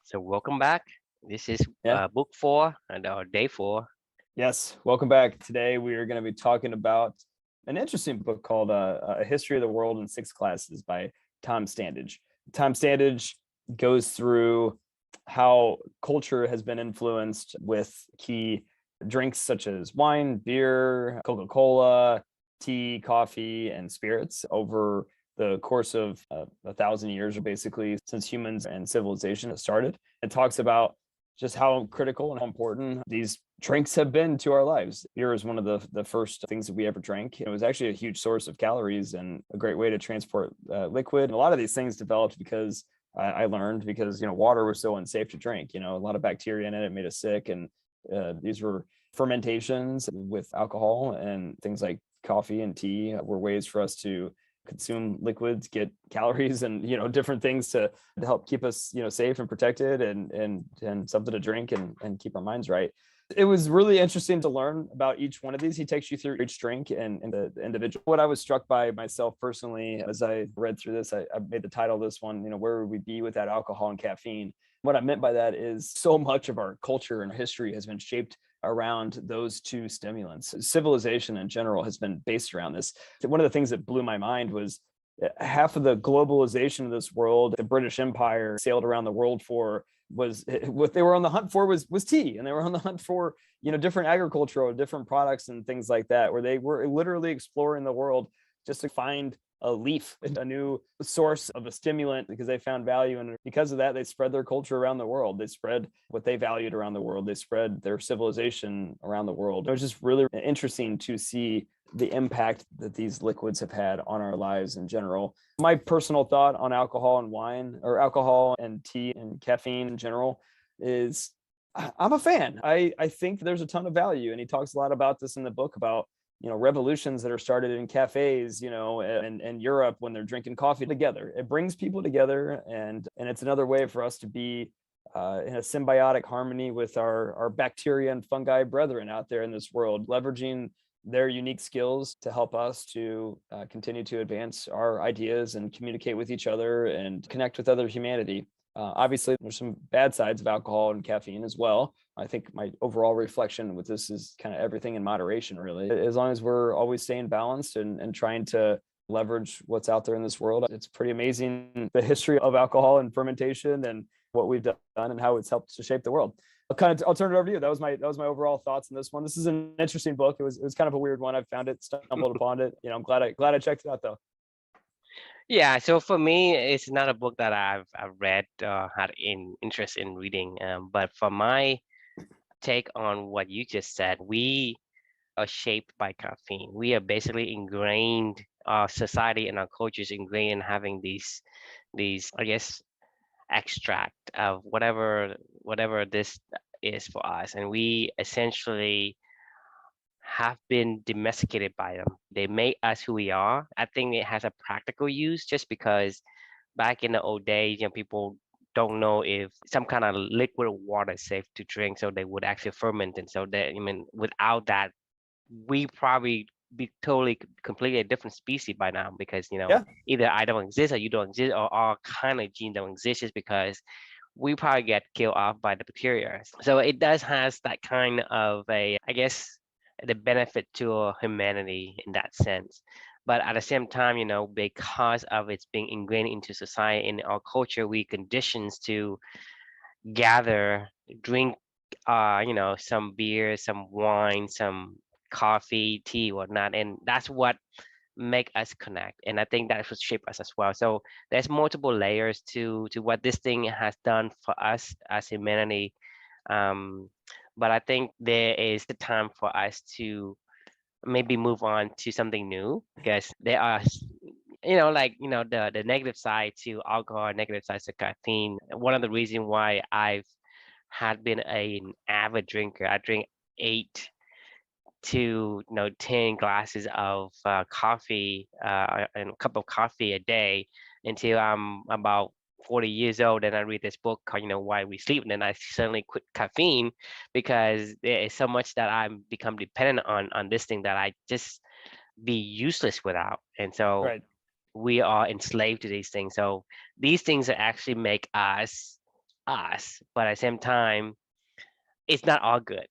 So welcome back. This is Yeah. book four and day four. Yes. Welcome back. Today we are going to be talking about an interesting book called A History of the World in Six Classes by Tom Standage. Tom Standage goes through how culture has been influenced with key drinks such as wine, beer, Coca Cola, tea, coffee, and spirits over the course of 1,000 years, or basically since humans and civilization have started. It talks about just how critical and how important these drinks have been to our lives. Beer is one of the first things that we ever drank. It was actually a huge source of calories and a great way to transport liquid. And a lot of these things developed because I learned because water was so unsafe to drink. A lot of bacteria in it made us sick, and these were fermentations with alcohol, and things like coffee and tea were ways for us to consume liquids, get calories, and different things to help keep us safe and protected, and something to drink, and keep our minds right. It was really interesting to learn about each one of these. He takes you through each drink and the individual. What I was struck by myself personally as I read through this, I made the title of this one, where would we be without alcohol and caffeine? What I meant by that is so much of our culture and history has been shaped around those two stimulants. Civilization in general has been based around this. One of the things that blew my mind was half of the globalization of this world the British Empire sailed around the world for was what they were on the hunt for was tea, and they were on the hunt for different agricultural, different products and things like that, where they were literally exploring the world just to find a leaf, a new source of a stimulant, because they found value in it. Because of that, they spread their culture around the world. They spread what they valued around the world. They spread their civilization around the world. It was just really interesting to see the impact that these liquids have had on our lives in general. My personal thought on alcohol and wine, or alcohol and tea and caffeine in general, is I'm a fan. I think there's a ton of value. And he talks a lot about this in the book about revolutions that are started in cafes, in Europe, when they're drinking coffee together. It brings people together, and it's another way for us to be in a symbiotic harmony with our bacteria and fungi brethren out there in this world, leveraging their unique skills to help us to continue to advance our ideas and communicate with each other and connect with other humanity. Obviously, there's some bad sides of alcohol and caffeine as well. I think my overall reflection with this is kind of everything in moderation, really. As long as we're always staying balanced and trying to leverage what's out there in this world, it's pretty amazing the history of alcohol and fermentation and what we've done and how it's helped to shape the world. I'll turn it over to you. That was my overall thoughts on this one. This is an interesting book. It was kind of a weird one. I found it, stumbled upon it. I'm glad I checked it out though. Yeah, so for me, it's not a book that I've read, had interest in reading. But for my take on what you just said, we are shaped by caffeine. We are basically ingrained. Our society and our culture is ingrained in having these I guess extract of whatever this is for us, and we essentially have been domesticated by them. They make us who we are. I think it has a practical use just because back in the old days, people don't know if some kind of liquid water is safe to drink, so they would actually ferment. And so that, without that, we probably be totally completely a different species by now, because Yeah. either I don't exist or you don't exist, or our kind of gene don't exist, just because we probably get killed off by the bacteria. So it does has that kind of a, I guess, the benefit to humanity in that sense. But at the same time, because of it's being ingrained into society in our culture, we conditions to gather, drink, some beer, some wine, some coffee, tea, whatnot, and that's what make us connect. And I think that should shape us as well. So there's multiple layers to what this thing has done for us as humanity. Um, but I think there is the time for us to maybe move on to something new, because there are the negative side to alcohol, negative side to caffeine. One of the reasons why I've had been an avid drinker, I drink 8 to 10 glasses of coffee, and a cup of coffee a day, until I'm about 40 years old. And I read this book called Why We Sleep, and then I suddenly quit caffeine, because there is so much that I'm become dependent on this thing that I just be useless without. And so Right. we are enslaved to these things. So these things that actually make us us, but at the same time, it's not all good.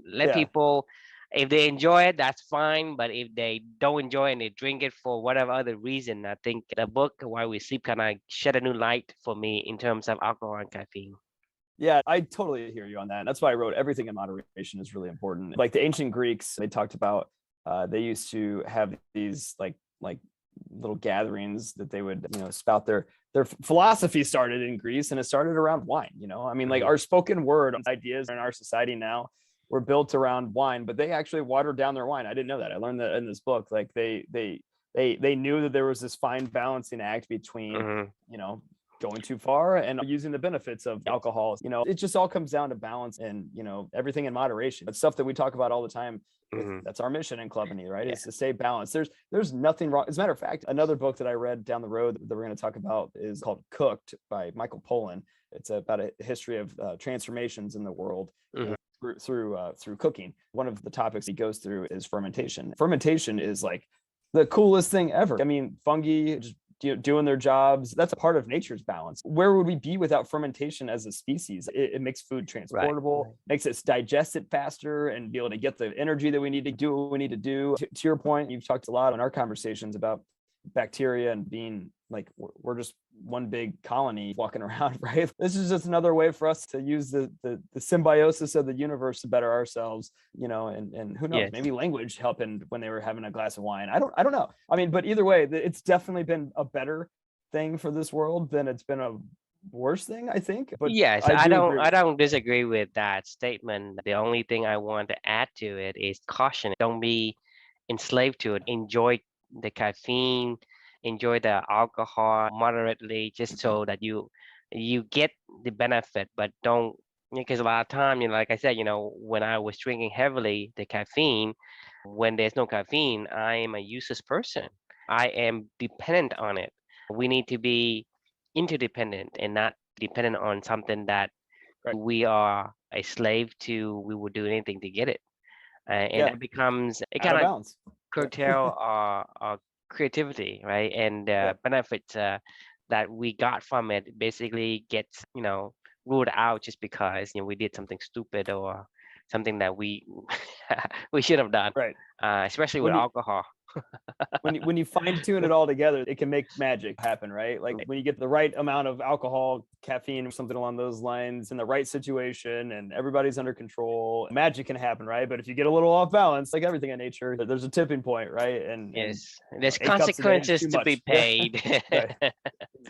Let Yeah. people, if they enjoy it, that's fine. But if they don't enjoy it and they drink it for whatever other reason, I think the book Why We Sleep kind of shed a new light for me in terms of alcohol and caffeine. Yeah, I totally hear you on that. That's why I wrote everything in moderation is really important. Like the ancient Greeks, they talked about they used to have these like little gatherings that they would, spout their philosophy started in Greece, and it started around wine. I mean, like Mhm. our spoken word ideas in our society now were built around wine, but they actually watered down their wine. I didn't know that. I learned that in this book. Like they knew that there was this fine balancing act between, Mhm. going too far and using the benefits of alcohol. It just all comes down to balance and, everything in moderation. It's stuff that we talk about all the time. Mhm. That's our mission in Club and E, right? Yeah. Is to stay balanced. There's nothing wrong. As a matter of fact, another book that I read down the road that we're going to talk about is called Cooked by Michael Pollan. It's about a history of transformations in the world Mhm. through cooking. One of the topics he goes through is fermentation. Fermentation is like the coolest thing ever. I mean, fungi just doing their jobs. That's a part of nature's balance. Where would we be without fermentation as a species? It makes food Right. transportable, makes us digest it faster and be able to get the energy that we need to do what we need to do. To your point, you've talked a lot in our conversations about bacteria and being like we're just one big colony walking around, right? This is just another way for us to use the symbiosis of the universe to better ourselves, and who knows, Yes. maybe language helping when they were having a glass of wine. I don't know. I mean, but either way, it's definitely been a better thing for this world than it's been a worse thing, I think. But Yes, I I do don't agree I with you. don't disagree with that statement. The only thing I want to add to it is caution. Don't be enslaved to it. Enjoy the caffeine, enjoy the alcohol moderately, just so that you get the benefit, but don't, because a lot of time, like I said, when I was drinking heavily the caffeine, when there's no caffeine, I am a useless person. I am dependent on it. We need to be interdependent and not dependent on something that Right. we are a slave to. We will do anything to get it, and Yeah. it becomes, it Out kind of of bounds. Yeah. curtail our creativity, right? And Yeah. benefits that we got from it basically gets, ruled out just because we did something stupid or something that we we should have done, Right. especially with When you alcohol. when you fine tune it all together, it can make magic happen, right? Like Right. when you get the right amount of alcohol, caffeine, or something along those lines in the right situation and everybody's under control, magic can happen, right? But if you get a little off balance, like everything in nature, there's a tipping point, right? And Yes, there's 8 cups a day is consequences too to be much. Yeah. paid. Right.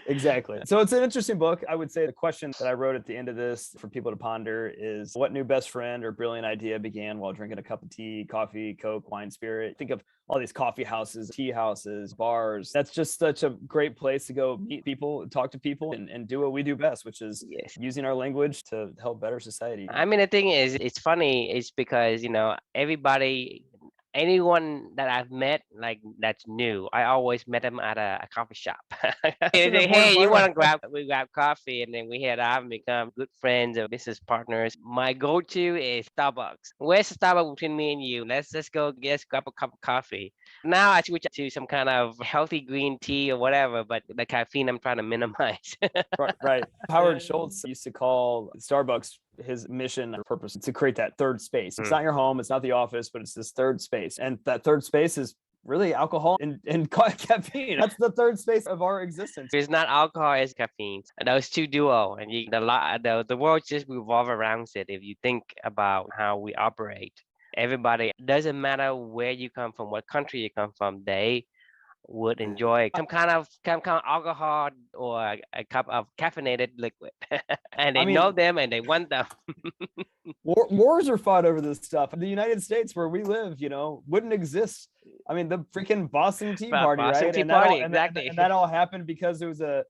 Exactly. So it's an interesting book. I would say the question that I wrote at the end of this for people to ponder is what new best friend or brilliant idea began while drinking a cup of tea, coffee, Coke, wine, spirit? Think of all these coffee houses, tea houses, bars. That's just such a great place to go meet people, talk to people, and do what we do best, which is Yes. using our language to help better society. I mean, the thing is, it's funny. It's because, everybody, anyone that I've met, like that's new, I always met them at a coffee shop. That's They an say, important "Hey, you want part. to we grab coffee," and then we head out and become good friends or business partners. My go-to is Starbucks. Where's the Starbucks between me and you? Let's go, grab a cup of coffee. Now I switch to some kind of healthy green tea or whatever, but the caffeine I'm trying to minimize. Right, right. Howard Schultz used to call Starbucks his mission or purpose to create that third space. It's Mm. not your home, it's not the office, but it's this third space. And that third space is really alcohol and caffeine. That's the third space of our existence. It's not alcohol, it's caffeine. And those two duo, and the world just revolve around it. If you think about how we operate, everybody, doesn't matter where you come from, what country you come from, they would enjoy some kind of alcohol or a cup of caffeinated liquid, and I they know mean, them and they want them. wars are fought over this stuff. The United States, where we live, wouldn't exist. I mean, the freaking Boston Tea But Party, Boston right? Tea And that all Party, and exactly. that all happened because there was a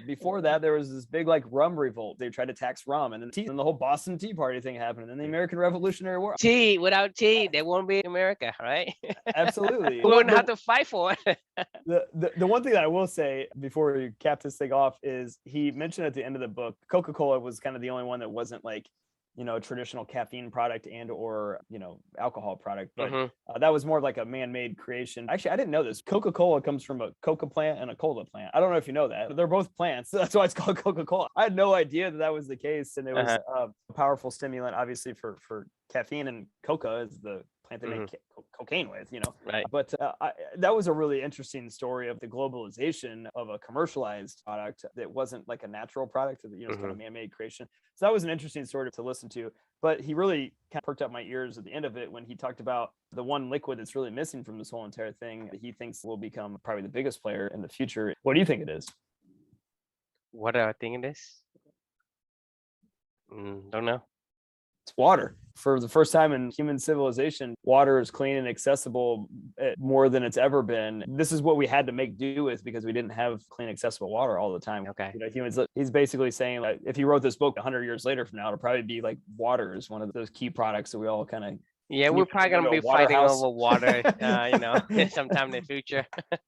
before that there was this big like rum revolt. They tried to tax rum, and then the whole Boston Tea Party thing happened, and then the American Revolutionary War. Tea, without tea, there won't be America, right? Absolutely. We wouldn't have to fight for it. The one thing that I will say before you cap this thing off is he mentioned at the end of the book, Coca Cola was kind of the only one that wasn't like a traditional caffeine product and or alcohol product, but Mm-hmm. that was more like a man-made creation. Actually, I didn't know this. Coca Cola comes from a coca plant and a cola plant. I don't know if you know that. They're both plants. That's why it's called Coca Cola. I had no idea that was the case, and it was Uh-huh. a powerful stimulant, obviously for caffeine, and coca is the plant they Mm-hmm. make cocaine with. Right. But that was a really interesting story of the globalization of a commercialized product that wasn't like a natural product. It's kind Mm-hmm. of man-made creation. So that was an interesting story to listen to. But he really kind of perked up my ears at the end of it when he talked about the one liquid that's really missing from this whole entire thing that he thinks will become probably the biggest player in the future. What do you think it is? What do I think it is? Don't know. It's water. For the first time in human civilization, water is clean and accessible more than it's ever been. This is what we had to make do with because we didn't have clean, accessible water all the time. Okay. Humans. He's basically saying that if he wrote this book 100 years later from now, it'll probably be like water is one of those key products that we all kind of. Yeah, we're probably gonna be water fighting house? over water, sometime in the future.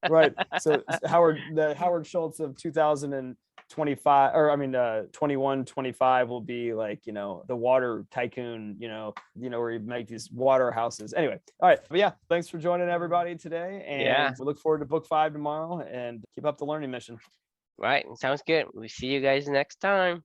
Right. So the Howard Schultz of 2025, or I mean 21, 25 will be like, the water tycoon, where you make these water houses. Anyway, all right. But yeah, thanks for joining everybody today. And Yeah. we look forward to book 5 tomorrow, and keep up the learning mission. Right. Sounds good. We'll see you guys next time.